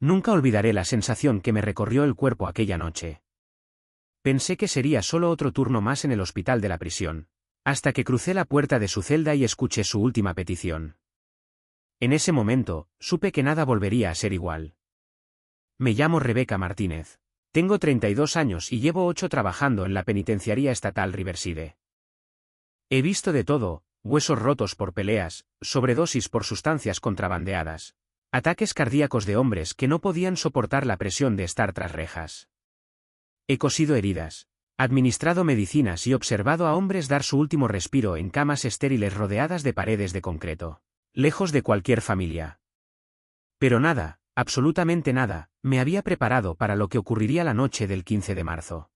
Nunca olvidaré la sensación que me recorrió el cuerpo aquella noche. Pensé que sería solo otro turno más en el hospital de la prisión, hasta que crucé la puerta de su celda y escuché su última petición. En ese momento, supe que nada volvería a ser igual. Me llamo Rebeca Martínez. Tengo 32 años y llevo 8 trabajando en la penitenciaría estatal Riverside. He visto de todo: huesos rotos por peleas, sobredosis por sustancias contrabandeadas, ataques cardíacos de hombres que no podían soportar la presión de estar tras rejas. He cosido heridas, administrado medicinas y observado a hombres dar su último respiro en camas estériles rodeadas de paredes de concreto, lejos de cualquier familia. Pero nada, absolutamente nada, me había preparado para lo que ocurriría la noche del 15 de marzo.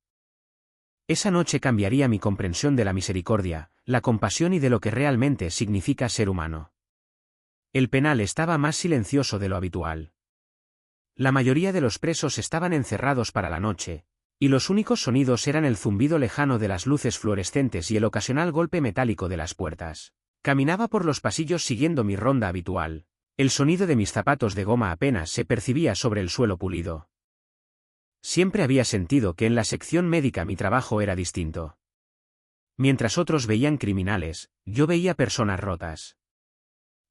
Esa noche cambiaría mi comprensión de la misericordia, la compasión y de lo que realmente significa ser humano. El penal estaba más silencioso de lo habitual. La mayoría de los presos estaban encerrados para la noche, y los únicos sonidos eran el zumbido lejano de las luces fluorescentes y el ocasional golpe metálico de las puertas. Caminaba por los pasillos siguiendo mi ronda habitual. El sonido de mis zapatos de goma apenas se percibía sobre el suelo pulido. Siempre había sentido que en la sección médica mi trabajo era distinto. Mientras otros veían criminales, yo veía personas rotas.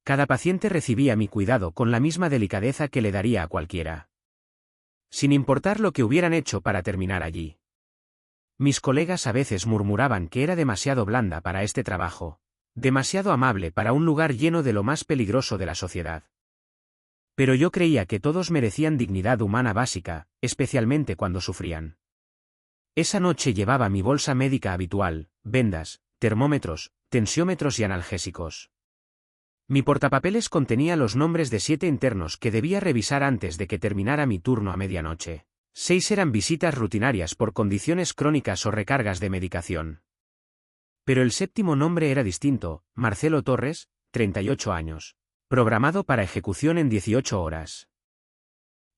Cada paciente recibía mi cuidado con la misma delicadeza que le daría a cualquiera, sin importar lo que hubieran hecho para terminar allí. Mis colegas a veces murmuraban que era demasiado blanda para este trabajo, demasiado amable para un lugar lleno de lo más peligroso de la sociedad. Pero yo creía que todos merecían dignidad humana básica, especialmente cuando sufrían. Esa noche llevaba mi bolsa médica habitual, vendas, termómetros, tensiómetros y analgésicos. Mi portapapeles contenía los nombres de 7 internos que debía revisar antes de que terminara mi turno a medianoche. 6 eran visitas rutinarias por condiciones crónicas o recargas de medicación. Pero el 7º nombre era distinto: Marcelo Torres, 38 años. Programado para ejecución en 18 horas.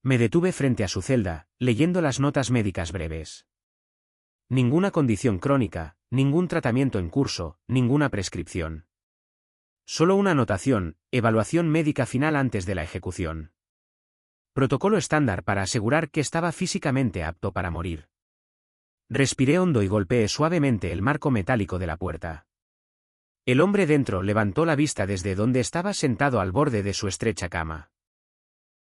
Me detuve frente a su celda, leyendo las notas médicas breves. Ninguna condición crónica, ningún tratamiento en curso, ninguna prescripción. Solo una anotación: evaluación médica final antes de la ejecución. Protocolo estándar para asegurar que estaba físicamente apto para morir. Respiré hondo y golpeé suavemente el marco metálico de la puerta. El hombre dentro levantó la vista desde donde estaba sentado al borde de su estrecha cama.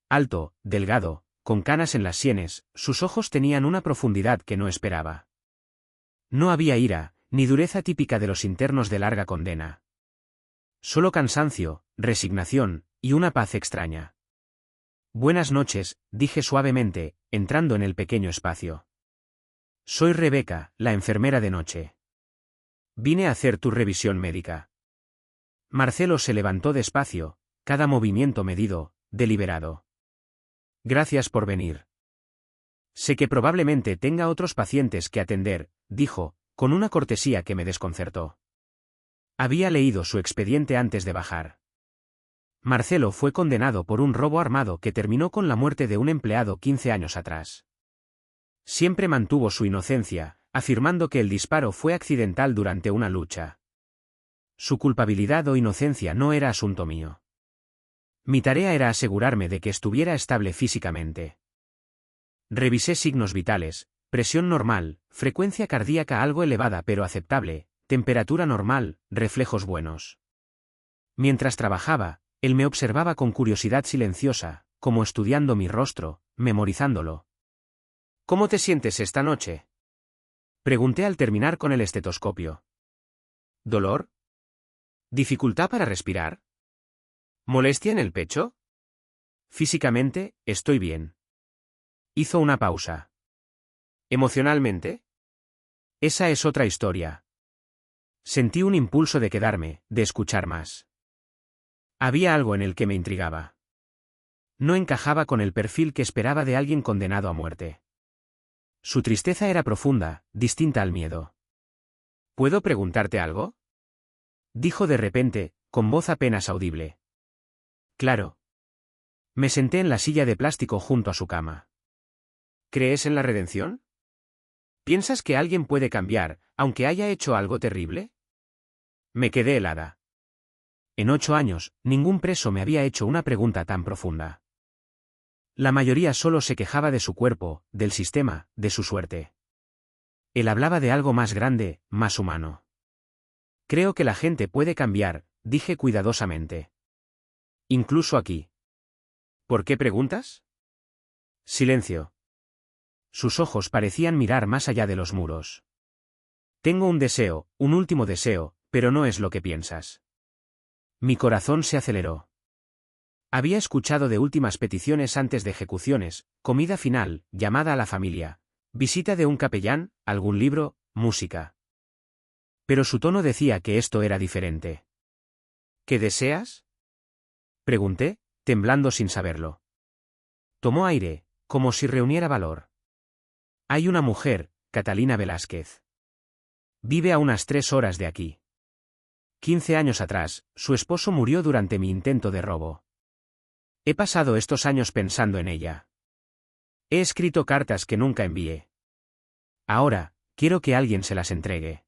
Alto, delgado, con canas en las sienes, sus ojos tenían una profundidad que no esperaba. No había ira, ni dureza típica de los internos de larga condena. Solo cansancio, resignación, y una paz extraña. Buenas noches, dije suavemente, entrando en el pequeño espacio. Soy Rebeca, la enfermera de noche. Vine a hacer tu revisión médica. Marcelo se levantó despacio, cada movimiento medido, deliberado. Gracias por venir. Sé que probablemente tenga otros pacientes que atender, dijo, con una cortesía que me desconcertó. Había leído su expediente antes de bajar. Marcelo fue condenado por un robo armado que terminó con la muerte de un empleado 15 años atrás. Siempre mantuvo su inocencia, afirmando que el disparo fue accidental durante una lucha. Su culpabilidad o inocencia no era asunto mío. Mi tarea era asegurarme de que estuviera estable físicamente. Revisé signos vitales: presión normal, frecuencia cardíaca algo elevada pero aceptable, temperatura normal, reflejos buenos. Mientras trabajaba, él me observaba con curiosidad silenciosa, como estudiando mi rostro, memorizándolo. ¿Cómo te sientes esta noche?, pregunté al terminar con el estetoscopio. ¿Dolor? ¿Dificultad para respirar? ¿Molestia en el pecho? Físicamente, estoy bien. Hizo una pausa. ¿Emocionalmente? Esa es otra historia. Sentí un impulso de quedarme, de escuchar más. Había algo en el que me intrigaba. No encajaba con el perfil que esperaba de alguien condenado a muerte. Su tristeza era profunda, distinta al miedo. ¿Puedo preguntarte algo?, dijo de repente, con voz apenas audible. Claro. Me senté en la silla de plástico junto a su cama. ¿Crees en la redención? ¿Piensas que alguien puede cambiar, aunque haya hecho algo terrible? Me quedé helada. En 8 años, ningún preso me había hecho una pregunta tan profunda. La mayoría solo se quejaba de su cuerpo, del sistema, de su suerte. Él hablaba de algo más grande, más humano. Creo que la gente puede cambiar, dije cuidadosamente. Incluso aquí. ¿Por qué preguntas? Silencio. Sus ojos parecían mirar más allá de los muros. Tengo un deseo, un último deseo, pero no es lo que piensas. Mi corazón se aceleró. Había escuchado de últimas peticiones antes de ejecuciones, comida final, llamada a la familia, visita de un capellán, algún libro, música. Pero su tono decía que esto era diferente. ¿Qué deseas? Pregunté, temblando sin saberlo. Tomó aire, como si reuniera valor. Hay una mujer, Catalina Velázquez. Vive a unas 3 horas de aquí. 15 años atrás, su esposo murió durante mi intento de robo. He pasado estos años pensando en ella. He escrito cartas que nunca envié. Ahora, quiero que alguien se las entregue.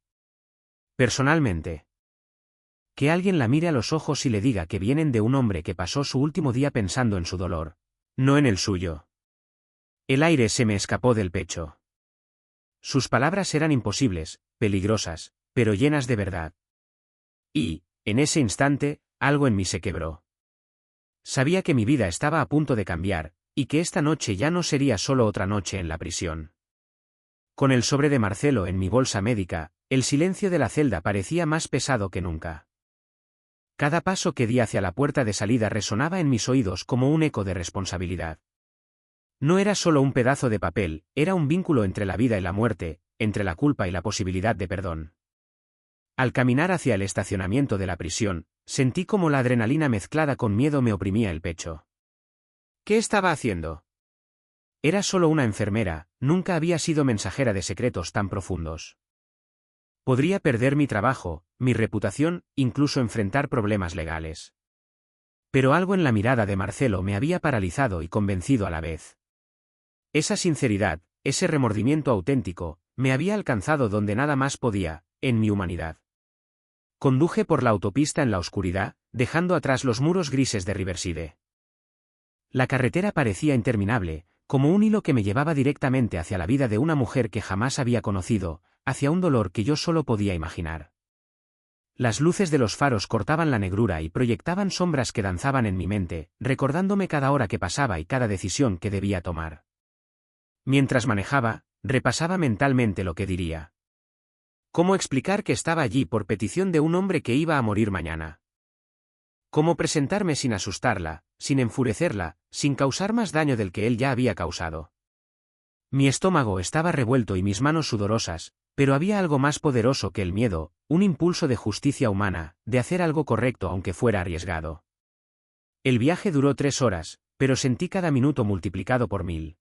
Personalmente. Que alguien la mire a los ojos y le diga que vienen de un hombre que pasó su último día pensando en su dolor, no en el suyo. El aire se me escapó del pecho. Sus palabras eran imposibles, peligrosas, pero llenas de verdad. Y, en ese instante, algo en mí se quebró. Sabía que mi vida estaba a punto de cambiar, y que esta noche ya no sería solo otra noche en la prisión. Con el sobre de Marcelo en mi bolsa médica, el silencio de la celda parecía más pesado que nunca. Cada paso que di hacia la puerta de salida resonaba en mis oídos como un eco de responsabilidad. No era solo un pedazo de papel, era un vínculo entre la vida y la muerte, entre la culpa y la posibilidad de perdón. Al caminar hacia el estacionamiento de la prisión, sentí como la adrenalina mezclada con miedo me oprimía el pecho. ¿Qué estaba haciendo? Era solo una enfermera, nunca había sido mensajera de secretos tan profundos. Podría perder mi trabajo, mi reputación, incluso enfrentar problemas legales. Pero algo en la mirada de Marcelo me había paralizado y convencido a la vez. Esa sinceridad, ese remordimiento auténtico, me había alcanzado donde nada más podía, en mi humanidad. Conduje por la autopista en la oscuridad, dejando atrás los muros grises de Riverside. La carretera parecía interminable, como un hilo que me llevaba directamente hacia la vida de una mujer que jamás había conocido, hacia un dolor que yo solo podía imaginar. Las luces de los faros cortaban la negrura y proyectaban sombras que danzaban en mi mente, recordándome cada hora que pasaba y cada decisión que debía tomar. Mientras manejaba, repasaba mentalmente lo que diría. ¿Cómo explicar que estaba allí por petición de un hombre que iba a morir mañana? ¿Cómo presentarme sin asustarla, sin enfurecerla, sin causar más daño del que él ya había causado? Mi estómago estaba revuelto y mis manos sudorosas, pero había algo más poderoso que el miedo, un impulso de justicia humana, de hacer algo correcto aunque fuera arriesgado. El viaje duró 3 horas, pero sentí cada minuto multiplicado por 1000.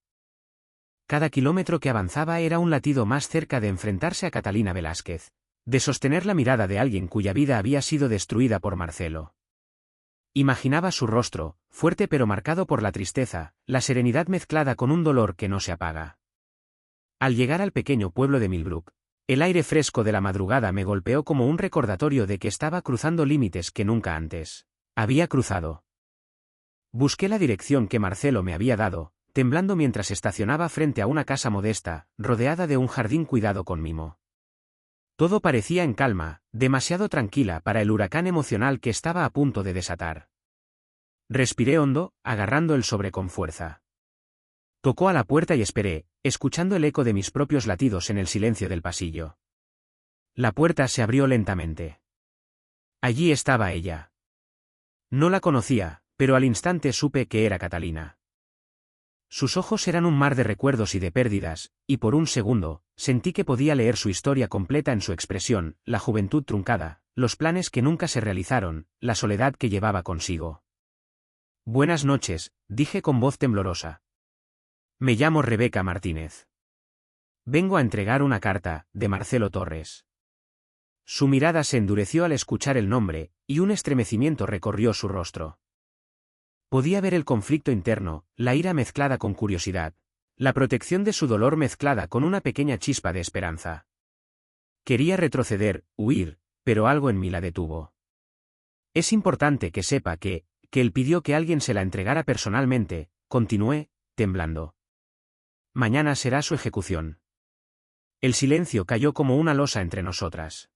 Cada kilómetro que avanzaba era un latido más cerca de enfrentarse a Catalina Velázquez, de sostener la mirada de alguien cuya vida había sido destruida por Marcelo. Imaginaba su rostro, fuerte pero marcado por la tristeza, la serenidad mezclada con un dolor que no se apaga. Al llegar al pequeño pueblo de Millbrook, el aire fresco de la madrugada me golpeó como un recordatorio de que estaba cruzando límites que nunca antes había cruzado. Busqué la dirección que Marcelo me había dado, temblando mientras estacionaba frente a una casa modesta, rodeada de un jardín cuidado con mimo. Todo parecía en calma, demasiado tranquila para el huracán emocional que estaba a punto de desatar. Respiré hondo, agarrando el sobre con fuerza. Tocó a la puerta y esperé, escuchando el eco de mis propios latidos en el silencio del pasillo. La puerta se abrió lentamente. Allí estaba ella. No la conocía, pero al instante supe que era Catalina. Sus ojos eran un mar de recuerdos y de pérdidas, y por un segundo, sentí que podía leer su historia completa en su expresión, la juventud truncada, los planes que nunca se realizaron, la soledad que llevaba consigo. Buenas noches, dije con voz temblorosa. Me llamo Rebeca Martínez. Vengo a entregar una carta, de Marcelo Torres. Su mirada se endureció al escuchar el nombre, y un estremecimiento recorrió su rostro. Podía ver el conflicto interno, la ira mezclada con curiosidad, la protección de su dolor mezclada con una pequeña chispa de esperanza. Quería retroceder, huir, pero algo en mí la detuvo. Es importante que sepa que él pidió que alguien se la entregara personalmente, continué, temblando. Mañana será su ejecución. El silencio cayó como una losa entre nosotras.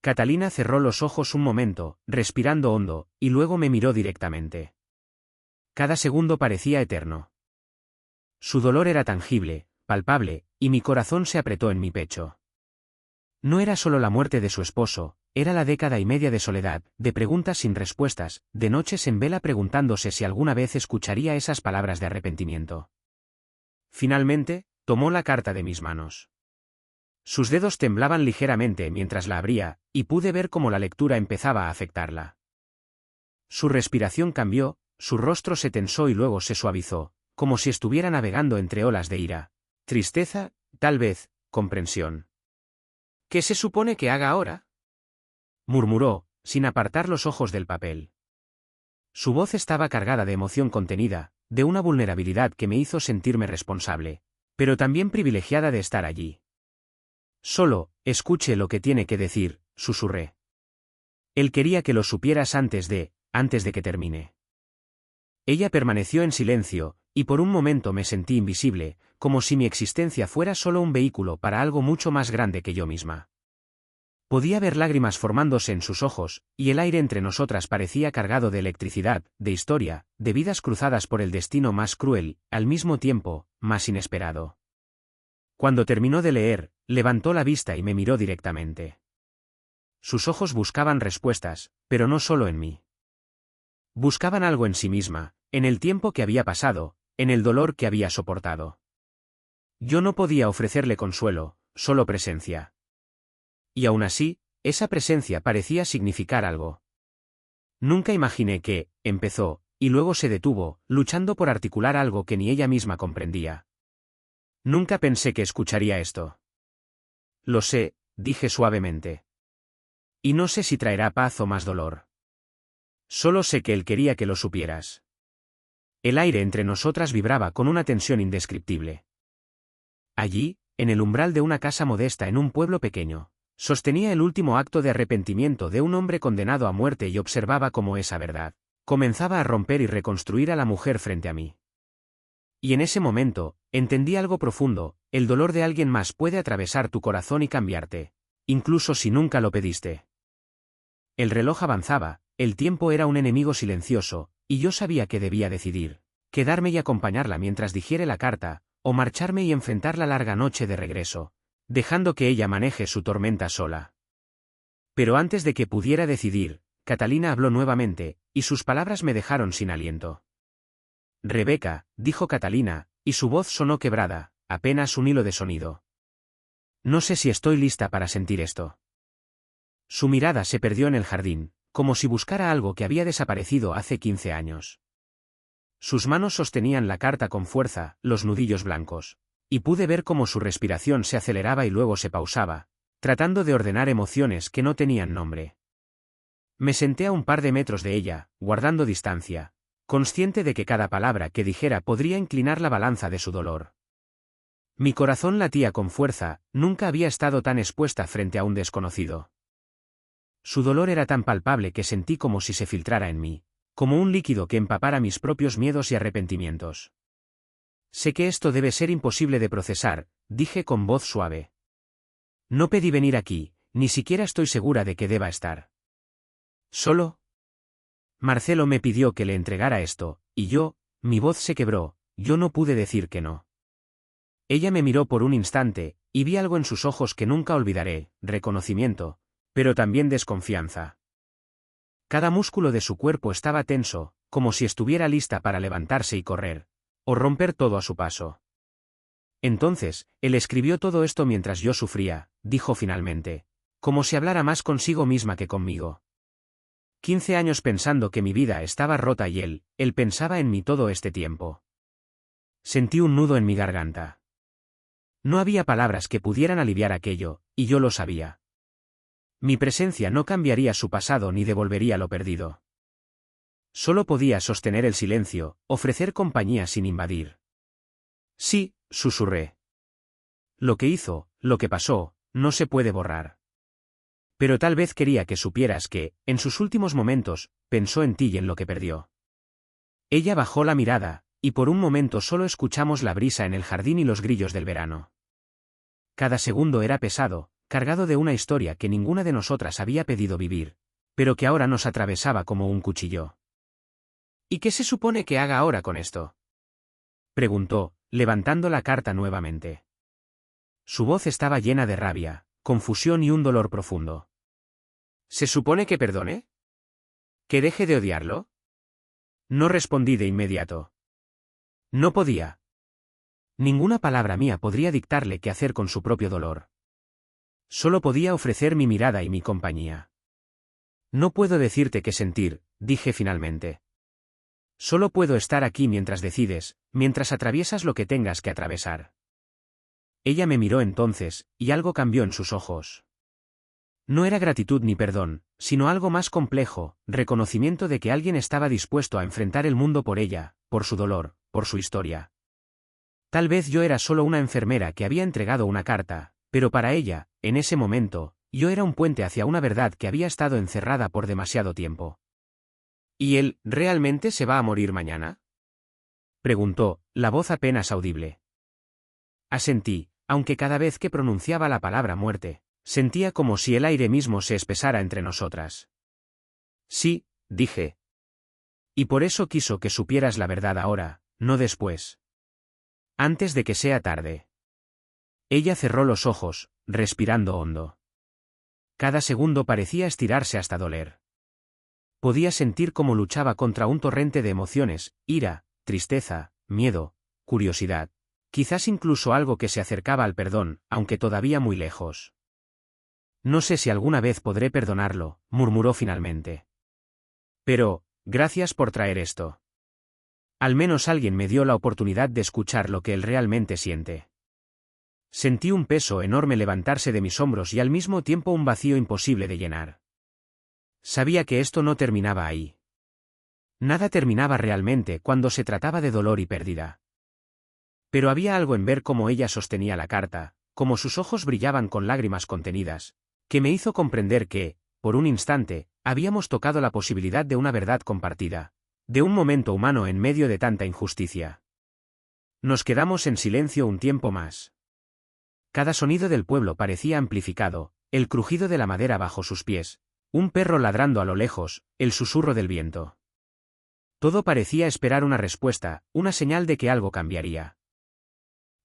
Catalina cerró los ojos un momento, respirando hondo, y luego me miró directamente. Cada segundo parecía eterno. Su dolor era tangible, palpable, y mi corazón se apretó en mi pecho. No era solo la muerte de su esposo, era la década y media de soledad, de preguntas sin respuestas, de noches en vela preguntándose si alguna vez escucharía esas palabras de arrepentimiento. Finalmente, tomó la carta de mis manos. Sus dedos temblaban ligeramente mientras la abría, y pude ver cómo la lectura empezaba a afectarla. Su respiración cambió, su rostro se tensó y luego se suavizó, como si estuviera navegando entre olas de ira, tristeza, tal vez, comprensión. ¿Qué se supone que haga ahora?, murmuró, sin apartar los ojos del papel. Su voz estaba cargada de emoción contenida, de una vulnerabilidad que me hizo sentirme responsable, pero también privilegiada de estar allí. Solo, escuche lo que tiene que decir, susurré. Él quería que lo supieras antes de que termine. Ella permaneció en silencio, y por un momento me sentí invisible, como si mi existencia fuera solo un vehículo para algo mucho más grande que yo misma. Podía ver lágrimas formándose en sus ojos, y el aire entre nosotras parecía cargado de electricidad, de historia, de vidas cruzadas por el destino más cruel, al mismo tiempo, más inesperado. Cuando terminó de leer, levantó la vista y me miró directamente. Sus ojos buscaban respuestas, pero no solo en mí. Buscaban algo en sí misma, en el tiempo que había pasado, en el dolor que había soportado. Yo no podía ofrecerle consuelo, solo presencia. Y aún así, esa presencia parecía significar algo. Nunca imaginé que, empezó, y luego se detuvo, luchando por articular algo que ni ella misma comprendía. Nunca pensé que escucharía esto. Lo sé, dije suavemente. Y no sé si traerá paz o más dolor. Solo sé que él quería que lo supieras. El aire entre nosotras vibraba con una tensión indescriptible. Allí, en el umbral de una casa modesta en un pueblo pequeño, sostenía el último acto de arrepentimiento de un hombre condenado a muerte y observaba cómo esa verdad comenzaba a romper y reconstruir a la mujer frente a mí. Y en ese momento, entendí algo profundo: el dolor de alguien más puede atravesar tu corazón y cambiarte, incluso si nunca lo pediste. El reloj avanzaba, el tiempo era un enemigo silencioso, y yo sabía que debía decidir: quedarme y acompañarla mientras digiere la carta, o marcharme y enfrentar la larga noche de regreso, dejando que ella maneje su tormenta sola. Pero antes de que pudiera decidir, Catalina habló nuevamente, y sus palabras me dejaron sin aliento. Rebeca, dijo Catalina, y su voz sonó quebrada, apenas un hilo de sonido. No sé si estoy lista para sentir esto. Su mirada se perdió en el jardín, como si buscara algo que había desaparecido hace 15 años. Sus manos sostenían la carta con fuerza, los nudillos blancos, y pude ver cómo su respiración se aceleraba y luego se pausaba, tratando de ordenar emociones que no tenían nombre. Me senté a un par de metros de ella, guardando distancia, consciente de que cada palabra que dijera podría inclinar la balanza de su dolor. Mi corazón latía con fuerza, nunca había estado tan expuesta frente a un desconocido. Su dolor era tan palpable que sentí como si se filtrara en mí, como un líquido que empapara mis propios miedos y arrepentimientos. Sé que esto debe ser imposible de procesar, dije con voz suave. No pedí venir aquí, ni siquiera estoy segura de que deba estar. Solo. Marcelo me pidió que le entregara esto, y mi voz se quebró, yo no pude decir que no. Ella me miró por un instante, y vi algo en sus ojos que nunca olvidaré: reconocimiento, pero también desconfianza. Cada músculo de su cuerpo estaba tenso, como si estuviera lista para levantarse y correr, o romper todo a su paso. Entonces, él escribió todo esto mientras yo sufría, dijo finalmente, como si hablara más consigo misma que conmigo. 15 años pensando que mi vida estaba rota y él pensaba en mí todo este tiempo. Sentí un nudo en mi garganta. No había palabras que pudieran aliviar aquello, y yo lo sabía. Mi presencia no cambiaría su pasado ni devolvería lo perdido. Solo podía sostener el silencio, ofrecer compañía sin invadir. Sí, susurré. Lo que hizo, lo que pasó, no se puede borrar. Pero tal vez quería que supieras que, en sus últimos momentos, pensó en ti y en lo que perdió. Ella bajó la mirada, Y por un momento solo escuchamos la brisa en el jardín y los grillos del verano. Cada segundo era pesado, cargado de una historia que ninguna de nosotras había pedido vivir, pero que ahora nos atravesaba como un cuchillo. ¿Y qué se supone que haga ahora con esto?, preguntó, levantando la carta nuevamente. Su voz estaba llena de rabia, confusión y un dolor profundo. ¿Se supone que perdone? ¿Que deje de odiarlo? No respondí de inmediato. No podía. Ninguna palabra mía podría dictarle qué hacer con su propio dolor. Solo podía ofrecer mi mirada y mi compañía. No puedo decirte qué sentir, dije finalmente. Solo puedo estar aquí mientras decides, mientras atraviesas lo que tengas que atravesar. Ella me miró entonces, y algo cambió en sus ojos. No era gratitud ni perdón, sino algo más complejo, reconocimiento de que alguien estaba dispuesto a enfrentar el mundo por ella, por su dolor, por su historia. Tal vez yo era solo una enfermera que había entregado una carta, pero para ella, en ese momento, yo era un puente hacia una verdad que había estado encerrada por demasiado tiempo. ¿Y él, realmente se va a morir mañana?, preguntó, la voz apenas audible. Asentí, aunque cada vez que pronunciaba la palabra muerte, sentía como si el aire mismo se espesara entre nosotras. Sí, dije. Y por eso quiso que supieras la verdad ahora, no después. Antes de que sea tarde. Ella cerró los ojos, respirando hondo. Cada segundo parecía estirarse hasta doler. Podía sentir cómo luchaba contra un torrente de emociones, ira, tristeza, miedo, curiosidad, quizás incluso algo que se acercaba al perdón, aunque todavía muy lejos. No sé si alguna vez podré perdonarlo, murmuró finalmente. Pero, gracias por traer esto. Al menos alguien me dio la oportunidad de escuchar lo que él realmente siente. Sentí un peso enorme levantarse de mis hombros y al mismo tiempo un vacío imposible de llenar. Sabía que esto no terminaba ahí. Nada terminaba realmente cuando se trataba de dolor y pérdida. Pero había algo en ver cómo ella sostenía la carta, cómo sus ojos brillaban con lágrimas contenidas, que me hizo comprender que, por un instante, habíamos tocado la posibilidad de una verdad compartida, de un momento humano en medio de tanta injusticia. Nos quedamos en silencio un tiempo más. Cada sonido del pueblo parecía amplificado, el crujido de la madera bajo sus pies, un perro ladrando a lo lejos, el susurro del viento. Todo parecía esperar una respuesta, una señal de que algo cambiaría.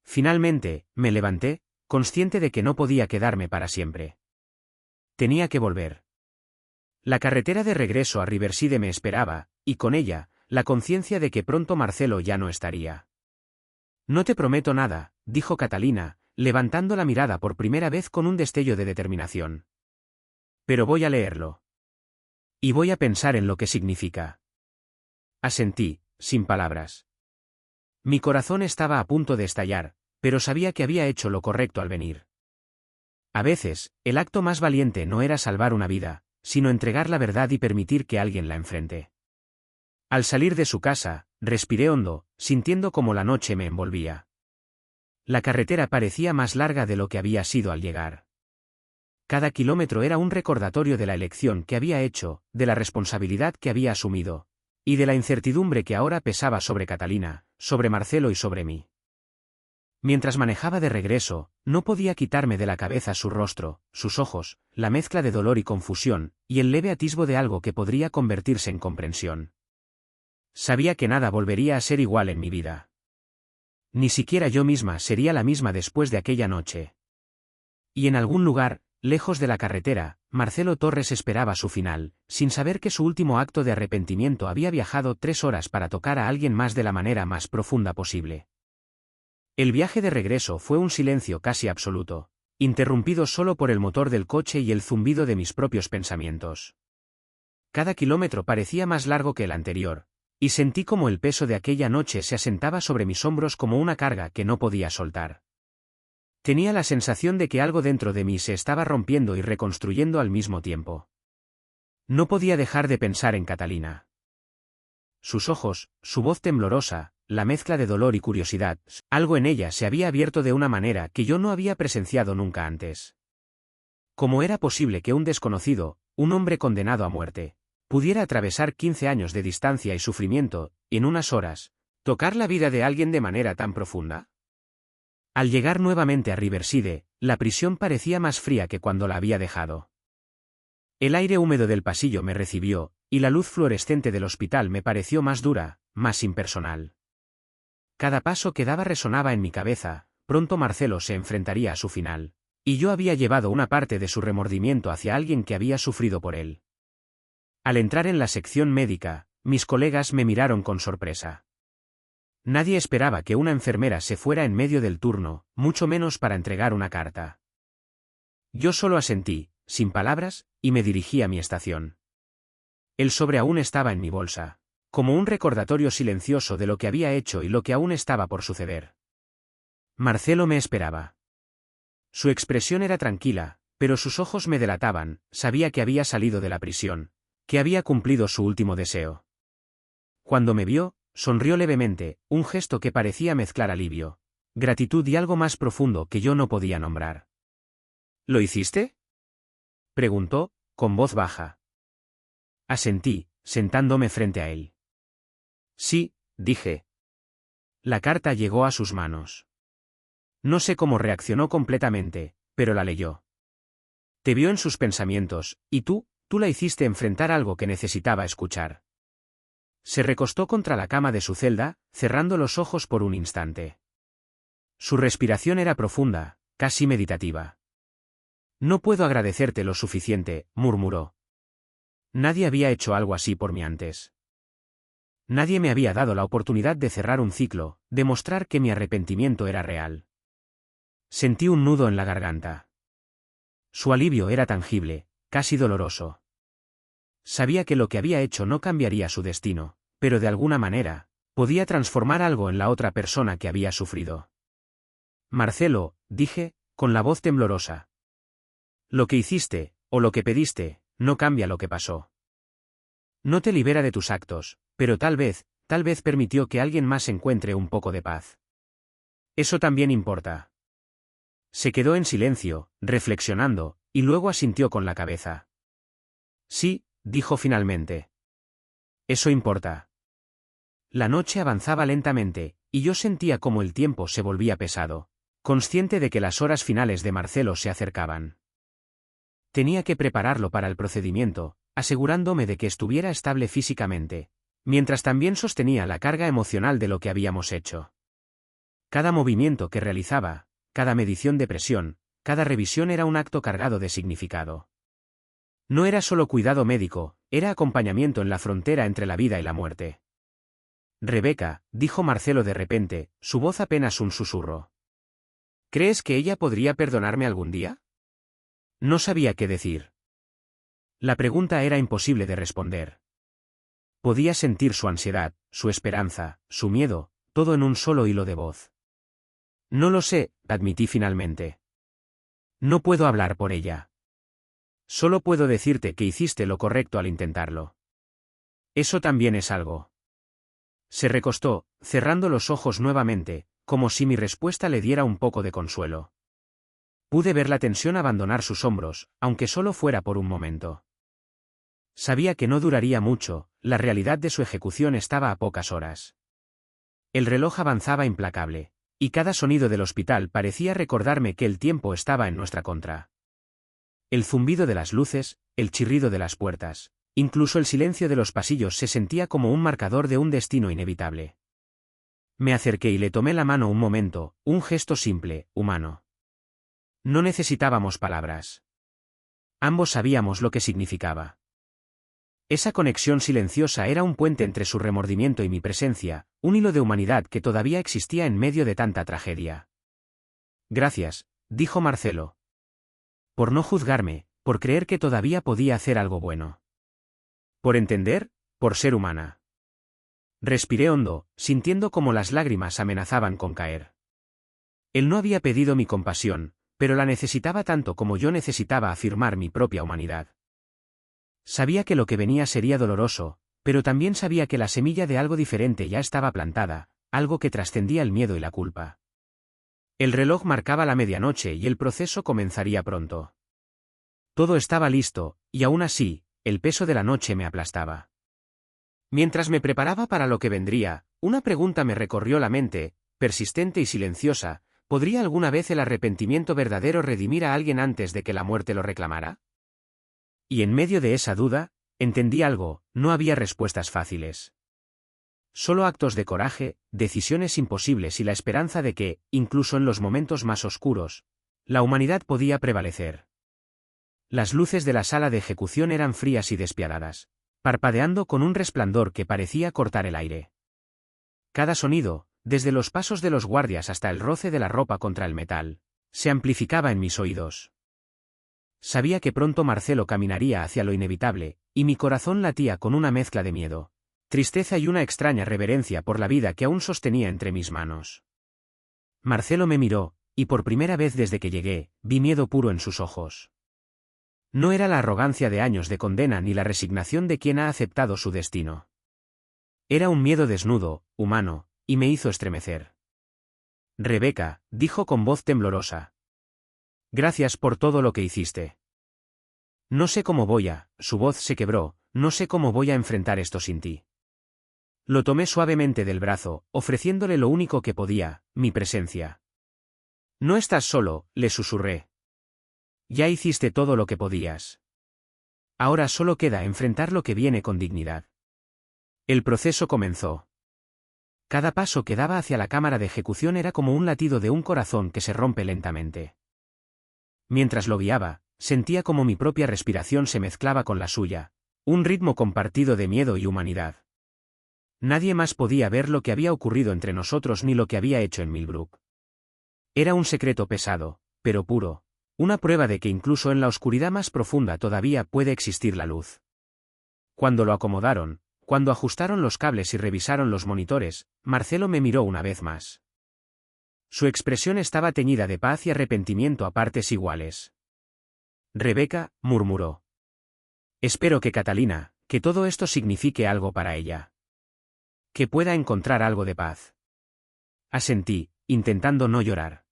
Finalmente, me levanté, consciente de que no podía quedarme para siempre. Tenía que volver. La carretera de regreso a Riverside me esperaba, y con ella, la conciencia de que pronto Marcelo ya no estaría. No te prometo nada, dijo Catalina, levantando la mirada por primera vez con un destello de determinación. Pero voy a leerlo. Y voy a pensar en lo que significa. Asentí, sin palabras. Mi corazón estaba a punto de estallar, pero sabía que había hecho lo correcto al venir. A veces, el acto más valiente no era salvar una vida, sino entregar la verdad y permitir que alguien la enfrente. Al salir de su casa, respiré hondo, sintiendo cómo la noche me envolvía. La carretera parecía más larga de lo que había sido al llegar. Cada kilómetro era un recordatorio de la elección que había hecho, de la responsabilidad que había asumido, y de la incertidumbre que ahora pesaba sobre Catalina, sobre Marcelo y sobre mí. Mientras manejaba de regreso, no podía quitarme de la cabeza su rostro, sus ojos, la mezcla de dolor y confusión, y el leve atisbo de algo que podría convertirse en comprensión. Sabía que nada volvería a ser igual en mi vida. Ni siquiera yo misma sería la misma después de aquella noche. Y en algún lugar, lejos de la carretera, Marcelo Torres esperaba su final, sin saber que su último acto de arrepentimiento había viajado 3 horas para tocar a alguien más de la manera más profunda posible. El viaje de regreso fue un silencio casi absoluto, interrumpido solo por el motor del coche y el zumbido de mis propios pensamientos. Cada kilómetro parecía más largo que el anterior, y sentí como el peso de aquella noche se asentaba sobre mis hombros como una carga que no podía soltar. Tenía la sensación de que algo dentro de mí se estaba rompiendo y reconstruyendo al mismo tiempo. No podía dejar de pensar en Catalina. Sus ojos, su voz temblorosa, la mezcla de dolor y curiosidad, algo en ella se había abierto de una manera que yo no había presenciado nunca antes. ¿Cómo era posible que un desconocido, un hombre condenado a muerte, pudiera atravesar 15 años de distancia y sufrimiento, en unas horas, ¿Tocar la vida de alguien de manera tan profunda? Al llegar nuevamente a Riverside, la prisión parecía más fría que cuando la había dejado. El aire húmedo del pasillo me recibió, y la luz fluorescente del hospital me pareció más dura, más impersonal. Cada paso que daba resonaba en mi cabeza, pronto Marcelo se enfrentaría a su final, y yo había llevado una parte de su remordimiento hacia alguien que había sufrido por él. Al entrar en la sección médica, mis colegas me miraron con sorpresa. Nadie esperaba que una enfermera se fuera en medio del turno, mucho menos para entregar una carta. Yo solo asentí, sin palabras, y me dirigí a mi estación. El sobre aún estaba en mi bolsa, como un recordatorio silencioso de lo que había hecho y lo que aún estaba por suceder. Marcelo me esperaba. Su expresión era tranquila, pero sus ojos me delataban, sabía que había salido de la prisión, que había cumplido su último deseo. Cuando me vio, sonrió levemente, un gesto que parecía mezclar alivio, gratitud y algo más profundo que yo no podía nombrar. ¿Lo hiciste?, preguntó, con voz baja. Asentí, sentándome frente a él. Sí, dije. La carta llegó a sus manos. No sé cómo reaccionó completamente, pero la leyó. Te vio en sus pensamientos, y tú la hiciste enfrentar algo que necesitaba escuchar. Se recostó contra la cama de su celda, cerrando los ojos por un instante. Su respiración era profunda, casi meditativa. No puedo agradecerte lo suficiente, murmuró. Nadie había hecho algo así por mí antes. Nadie me había dado la oportunidad de cerrar un ciclo, de mostrar que mi arrepentimiento era real. Sentí un nudo en la garganta. Su alivio era tangible, casi doloroso. Sabía que lo que había hecho no cambiaría su destino, pero de alguna manera, podía transformar algo en la otra persona que había sufrido. Marcelo, dije, con la voz temblorosa. Lo que hiciste, o lo que pediste, no cambia lo que pasó. No te libera de tus actos, pero tal vez permitió que alguien más encuentre un poco de paz. Eso también importa. Se quedó en silencio, reflexionando, y luego asintió con la cabeza. Sí, dijo finalmente. Eso importa. La noche avanzaba lentamente, y yo sentía como el tiempo se volvía pesado, consciente de que las horas finales de Marcelo se acercaban. Tenía que prepararlo para el procedimiento, asegurándome de que estuviera estable físicamente, mientras también sostenía la carga emocional de lo que habíamos hecho. Cada movimiento que realizaba, cada medición de presión, cada revisión era un acto cargado de significado. No era solo cuidado médico, era acompañamiento en la frontera entre la vida y la muerte. Rebeca, dijo Marcelo de repente, su voz apenas un susurro. ¿Crees que ella podría perdonarme algún día? No sabía qué decir. La pregunta era imposible de responder. Podía sentir su ansiedad, su esperanza, su miedo, todo en un solo hilo de voz. No lo sé, admití finalmente. No puedo hablar por ella. Solo puedo decirte que hiciste lo correcto al intentarlo. Eso también es algo. Se recostó, cerrando los ojos nuevamente, como si mi respuesta le diera un poco de consuelo. Pude ver la tensión abandonar sus hombros, aunque solo fuera por un momento. Sabía que no duraría mucho, la realidad de su ejecución estaba a pocas horas. El reloj avanzaba implacable, y cada sonido del hospital parecía recordarme que el tiempo estaba en nuestra contra. El zumbido de las luces, el chirrido de las puertas, incluso el silencio de los pasillos se sentía como un marcador de un destino inevitable. Me acerqué y le tomé la mano un momento, un gesto simple, humano. No necesitábamos palabras. Ambos sabíamos lo que significaba. Esa conexión silenciosa era un puente entre su remordimiento y mi presencia, un hilo de humanidad que todavía existía en medio de tanta tragedia. Gracias, dijo Marcelo. Por no juzgarme, por creer que todavía podía hacer algo bueno. Por entender, por ser humana. Respiré hondo, sintiendo como las lágrimas amenazaban con caer. Él no había pedido mi compasión, pero la necesitaba tanto como yo necesitaba afirmar mi propia humanidad. Sabía que lo que venía sería doloroso, pero también sabía que la semilla de algo diferente ya estaba plantada, algo que trascendía el miedo y la culpa. El reloj marcaba la medianoche y el proceso comenzaría pronto. Todo estaba listo, y aún así, el peso de la noche me aplastaba. Mientras me preparaba para lo que vendría, Una pregunta me recorrió la mente, persistente y silenciosa: ¿podría alguna vez el arrepentimiento verdadero redimir a alguien antes de que la muerte lo reclamara? Y en medio de esa duda, entendí algo: no había respuestas fáciles. Solo actos de coraje, decisiones imposibles y la esperanza de que, incluso en los momentos más oscuros, la humanidad podía prevalecer. Las luces de la sala de ejecución eran frías y despiadadas, parpadeando con un resplandor que parecía cortar el aire. Cada sonido, desde los pasos de los guardias hasta el roce de la ropa contra el metal, se amplificaba en mis oídos. Sabía que pronto Marcelo caminaría hacia lo inevitable, y mi corazón latía con una mezcla de miedo, tristeza y una extraña reverencia por la vida que aún sostenía entre mis manos. Marcelo me miró, y por primera vez desde que llegué, vi miedo puro en sus ojos. No era la arrogancia de años de condena ni la resignación de quien ha aceptado su destino. Era un miedo desnudo, humano, y me hizo estremecer. «Rebeca», dijo con voz temblorosa. «Gracias por todo lo que hiciste. No sé cómo su voz se quebró, no sé cómo voy a enfrentar esto sin ti». Lo tomé suavemente del brazo, ofreciéndole lo único que podía, mi presencia. «No estás solo», le susurré. «Ya hiciste todo lo que podías. Ahora solo queda enfrentar lo que viene con dignidad». El proceso comenzó. Cada paso que daba hacia la cámara de ejecución era como un latido de un corazón que se rompe lentamente. Mientras lo guiaba, sentía como mi propia respiración se mezclaba con la suya, un ritmo compartido de miedo y humanidad. Nadie más podía ver lo que había ocurrido entre nosotros ni lo que había hecho en Millbrook. Era un secreto pesado, pero puro, una prueba de que incluso en la oscuridad más profunda todavía puede existir la luz. Cuando lo acomodaron, cuando ajustaron los cables y revisaron los monitores, Marcelo me miró una vez más. Su expresión estaba teñida de paz y arrepentimiento a partes iguales. «Rebeca», murmuró. «Espero que Catalina, que todo esto signifique algo para ella. Que pueda encontrar algo de paz». Asentí, intentando no llorar.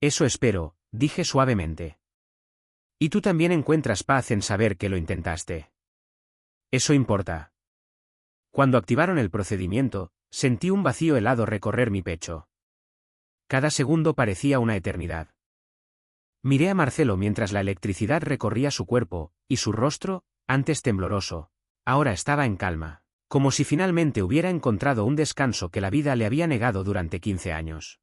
«Eso espero», dije suavemente. «Y tú también encuentras paz en saber que lo intentaste. Eso importa». Cuando activaron el procedimiento, sentí un vacío helado recorrer mi pecho. Cada segundo parecía una eternidad. Miré a Marcelo mientras la electricidad recorría su cuerpo, y su rostro, antes tembloroso, ahora estaba en calma, como si finalmente hubiera encontrado un descanso que la vida le había negado durante 15 años.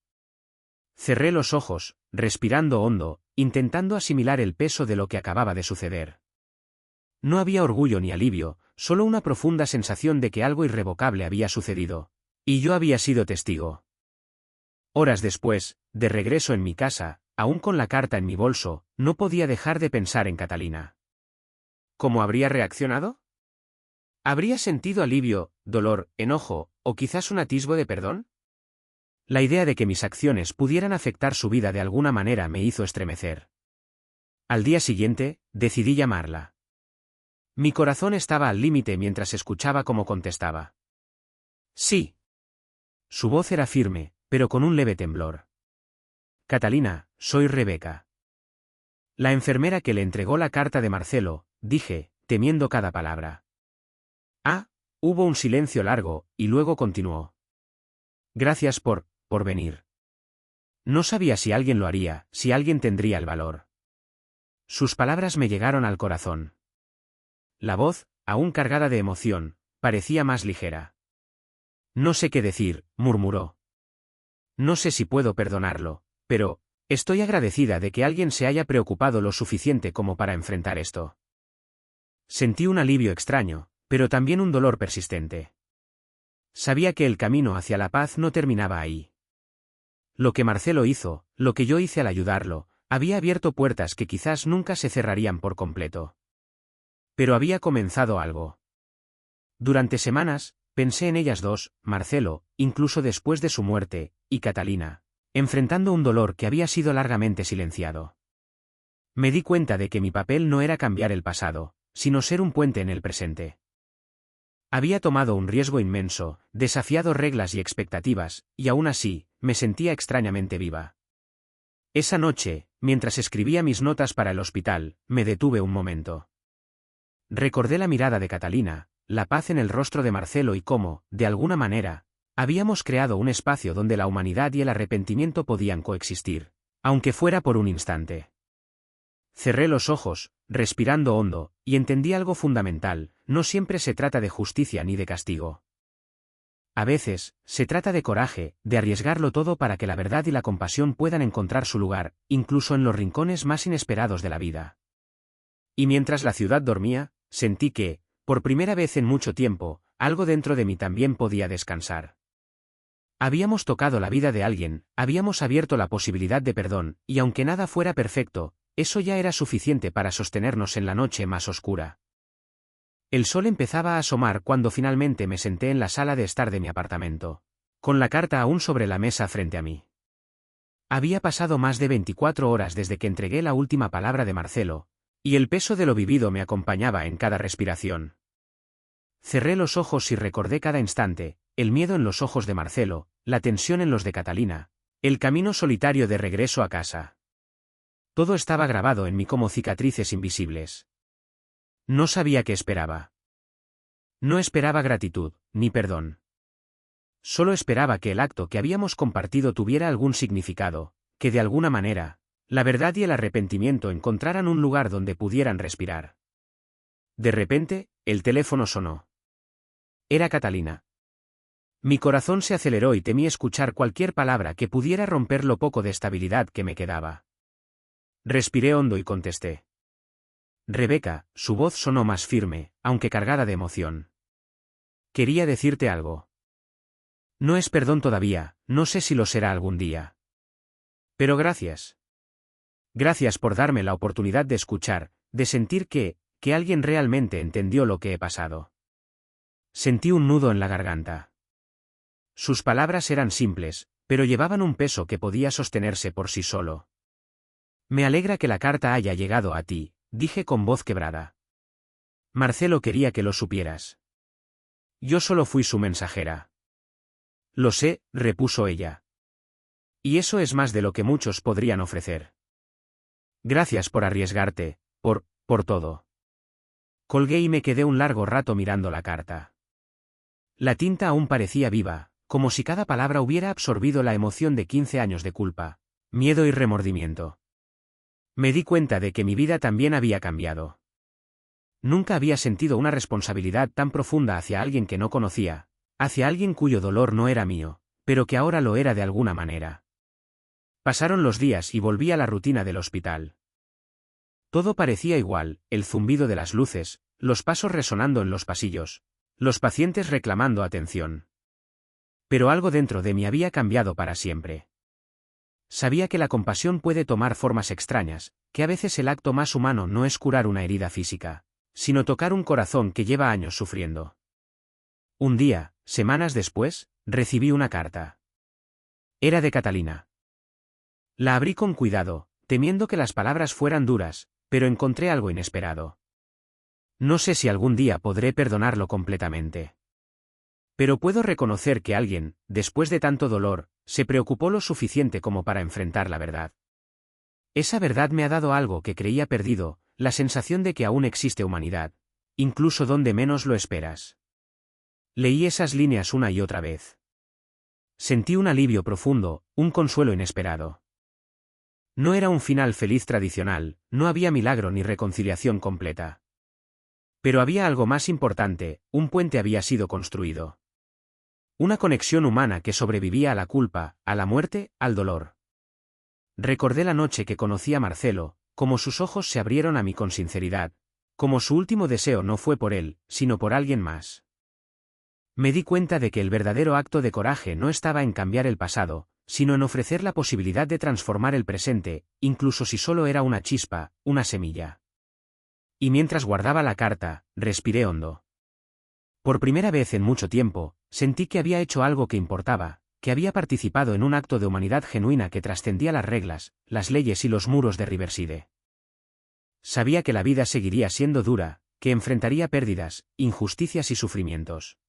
Cerré los ojos, respirando hondo, intentando asimilar el peso de lo que acababa de suceder. No había orgullo ni alivio, solo una profunda sensación de que algo irrevocable había sucedido, y yo había sido testigo. Horas después, de regreso en mi casa, aún con la carta en mi bolso, no podía dejar de pensar en Catalina. ¿Cómo habría reaccionado? ¿Habría sentido alivio, dolor, enojo, o quizás un atisbo de perdón? La idea de que mis acciones pudieran afectar su vida de alguna manera me hizo estremecer. Al día siguiente, decidí llamarla. Mi corazón estaba al límite mientras escuchaba cómo contestaba. «Sí». Su voz era firme, pero con un leve temblor. «Catalina, soy Rebeca». La enfermera que le entregó la carta de Marcelo, dije, temiendo cada palabra. «Ah», hubo un silencio largo, y luego continuó. «Gracias por venir. No sabía si alguien lo haría, si alguien tendría el valor». Sus palabras me llegaron al corazón. La voz, aún cargada de emoción, parecía más ligera. «No sé qué decir», murmuró. «No sé si puedo perdonarlo, pero estoy agradecida de que alguien se haya preocupado lo suficiente como para enfrentar esto». Sentí un alivio extraño, pero también un dolor persistente. Sabía que el camino hacia la paz no terminaba ahí. Lo que Marcelo hizo, lo que yo hice al ayudarlo, había abierto puertas que quizás nunca se cerrarían por completo. Pero había comenzado algo. Durante semanas, pensé en ellas dos, Marcelo, incluso después de su muerte, y Catalina, enfrentando un dolor que había sido largamente silenciado. Me di cuenta de que mi papel no era cambiar el pasado, sino ser un puente en el presente. Había tomado un riesgo inmenso, desafiado reglas y expectativas, y aún así, me sentía extrañamente viva. Esa noche, mientras escribía mis notas para el hospital, me detuve un momento. Recordé la mirada de Catalina, la paz en el rostro de Marcelo y cómo, de alguna manera, Habíamos creado un espacio donde la humanidad y el arrepentimiento podían coexistir, aunque fuera por un instante. Cerré los ojos, respirando hondo, y entendí algo fundamental: no siempre se trata de justicia ni de castigo. A veces, se trata de coraje, de arriesgarlo todo para que la verdad y la compasión puedan encontrar su lugar, incluso en los rincones más inesperados de la vida. Y mientras la ciudad dormía, sentí que, por primera vez en mucho tiempo, algo dentro de mí también podía descansar. Habíamos tocado la vida de alguien, habíamos abierto la posibilidad de perdón, y aunque nada fuera perfecto, eso ya era suficiente para sostenernos en la noche más oscura. El sol empezaba a asomar cuando finalmente me senté en la sala de estar de mi apartamento, con la carta aún sobre la mesa frente a mí. Había pasado más de 24 horas desde que entregué la última palabra de Marcelo, y el peso de lo vivido me acompañaba en cada respiración. Cerré los ojos y recordé cada instante: el miedo en los ojos de Marcelo, la tensión en los de Catalina, el camino solitario de regreso a casa. Todo estaba grabado en mí como cicatrices invisibles. No sabía qué esperaba. No esperaba gratitud, ni perdón. Solo esperaba que el acto que habíamos compartido tuviera algún significado, que de alguna manera, la verdad y el arrepentimiento encontraran un lugar donde pudieran respirar. De repente, el teléfono sonó. Era Catalina. Mi corazón se aceleró y temí escuchar cualquier palabra que pudiera romper lo poco de estabilidad que me quedaba. Respiré hondo y contesté. Rebeca, su voz sonó más firme, aunque cargada de emoción. Quería decirte algo. No es perdón todavía, no sé si lo será algún día. Pero gracias. Gracias por darme la oportunidad de escuchar, de sentir que alguien realmente entendió lo que he pasado. Sentí un nudo en la garganta. Sus palabras eran simples, pero llevaban un peso que podía sostenerse por sí solo. Me alegra que la carta haya llegado a ti, dije con voz quebrada. Marcelo quería que lo supieras. Yo solo fui su mensajera. Lo sé, repuso ella. Y eso es más de lo que muchos podrían ofrecer. Gracias por arriesgarte, por todo. Colgué y me quedé un largo rato mirando la carta. La tinta aún parecía viva, como si cada palabra hubiera absorbido la emoción de 15 años de culpa, miedo y remordimiento. Me di cuenta de que mi vida también había cambiado. Nunca había sentido una responsabilidad tan profunda hacia alguien que no conocía, hacia alguien cuyo dolor no era mío, pero que ahora lo era de alguna manera. Pasaron los días y volví a la rutina del hospital. Todo parecía igual: el zumbido de las luces, los pasos resonando en los pasillos, los pacientes reclamando atención. Pero algo dentro de mí había cambiado para siempre. Sabía que la compasión puede tomar formas extrañas, que a veces el acto más humano no es curar una herida física, sino tocar un corazón que lleva años sufriendo. Un día, semanas después, recibí una carta. Era de Catalina. La abrí con cuidado, temiendo que las palabras fueran duras, pero encontré algo inesperado. No sé si algún día podré perdonarlo completamente. Pero puedo reconocer que alguien, después de tanto dolor, se preocupó lo suficiente como para enfrentar la verdad. Esa verdad me ha dado algo que creía perdido: la sensación de que aún existe humanidad, incluso donde menos lo esperas. Leí esas líneas una y otra vez. Sentí un alivio profundo, un consuelo inesperado. No era un final feliz tradicional, no había milagro ni reconciliación completa. Pero había algo más importante: un puente había sido construido. Una conexión humana que sobrevivía a la culpa, a la muerte, al dolor. Recordé la noche que conocí a Marcelo, cómo sus ojos se abrieron a mí con sinceridad, cómo su último deseo no fue por él, sino por alguien más. Me di cuenta de que el verdadero acto de coraje no estaba en cambiar el pasado, sino en ofrecer la posibilidad de transformar el presente, incluso si solo era una chispa, una semilla. Y mientras guardaba la carta, respiré hondo. Por primera vez en mucho tiempo, sentí que había hecho algo que importaba, que había participado en un acto de humanidad genuina que trascendía las reglas, las leyes y los muros de Riverside. Sabía que la vida seguiría siendo dura, que enfrentaría pérdidas, injusticias y sufrimientos.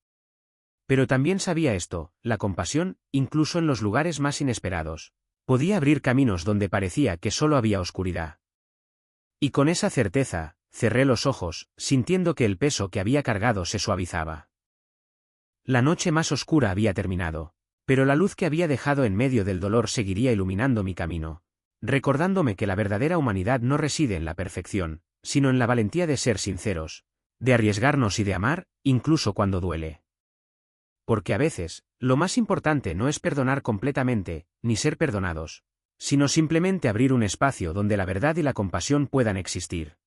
Pero también sabía esto: la compasión, incluso en los lugares más inesperados, podía abrir caminos donde parecía que solo había oscuridad. Y con esa certeza, cerré los ojos, sintiendo que el peso que había cargado se suavizaba. La noche más oscura había terminado, pero la luz que había dejado en medio del dolor seguiría iluminando mi camino, recordándome que la verdadera humanidad no reside en la perfección, sino en la valentía de ser sinceros, de arriesgarnos y de amar, incluso cuando duele. Porque a veces, lo más importante no es perdonar completamente, ni ser perdonados, sino simplemente abrir un espacio donde la verdad y la compasión puedan existir.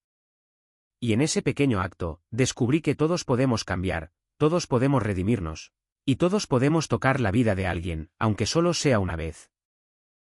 Y en ese pequeño acto, descubrí que todos podemos cambiar, todos podemos redimirnos, y todos podemos tocar la vida de alguien, aunque solo sea una vez.